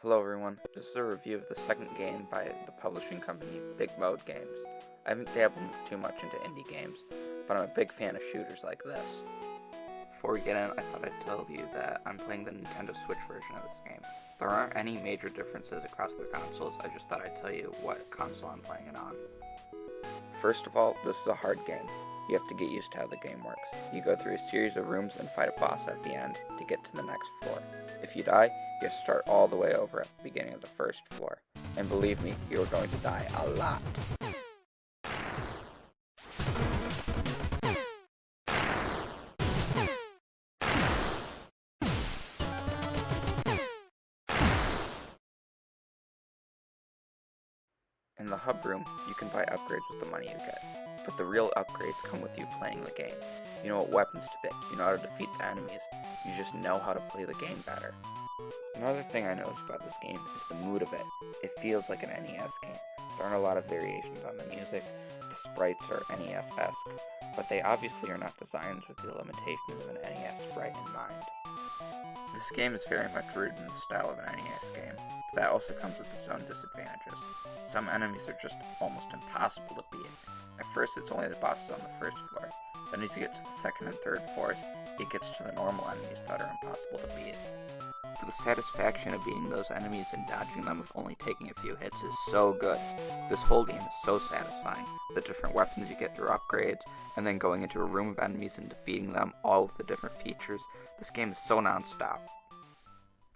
Hello everyone, this is a review of the second game by the publishing company Big Mode Games. I haven't dabbled too much into indie games, but I'm a big fan of shooters like this. Before we get in, I thought I'd tell you that I'm playing the Nintendo Switch version of this game. There aren't any major differences across the consoles, I just thought I'd tell you what console I'm playing it on. First of all, this is a hard game. You have to get used to how the game works. You go through a series of rooms and fight a boss at the end to get to the next floor. If you die, you have to start all the way over at the beginning of the first floor. And believe me, you're going to die a lot. In the hub room, you can buy upgrades with the money you get. But the real upgrades come with you playing the game. You know what weapons to pick, you know how to defeat the enemies, you just know how to play the game better. Another thing I noticed about this game is the mood of it. It feels like an NES game. There aren't a lot of variations on the music, the sprites are NES-esque, but they obviously are not designed with the limitations of an NES sprite in mind. This game is very much rooted in the style of an NES game, but that also comes with its own disadvantages. Some enemies are just almost impossible to beat. At first it's only the bosses on the first floor, then as you get to the second and third floors, it gets to the normal enemies that are impossible to beat. The satisfaction of beating those enemies and dodging them with only taking a few hits is so good. This whole game is so satisfying. The different weapons you get through upgrades, and then going into a room of enemies and defeating them, all of the different features. This game is so non-stop.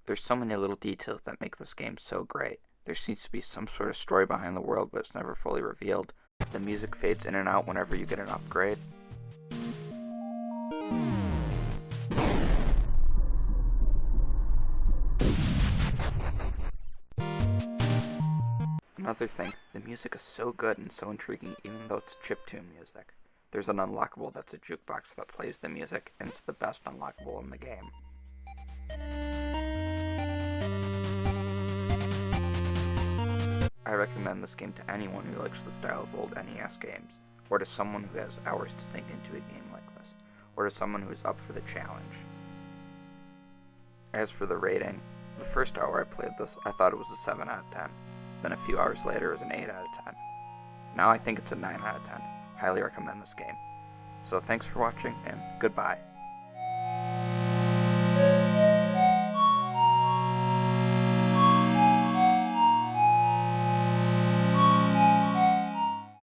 There's so many little details that make this game so great. There seems to be some sort of story behind the world, but it's never fully revealed. The music fades in and out whenever you get an upgrade. Another thing, the music is so good and so intriguing even though it's chiptune music. There's an unlockable that's a jukebox that plays the music, and it's the best unlockable in the game. I recommend this game to anyone who likes the style of old NES games, or to someone who has hours to sink into a game like this, or to someone who is up for the challenge. As for the rating, the first hour I played this, I thought it was a 7 out of 10. Then a few hours later it was an 8 out of 10. Now I think it's a 9 out of 10. Highly recommend this game. So thanks for watching, and goodbye.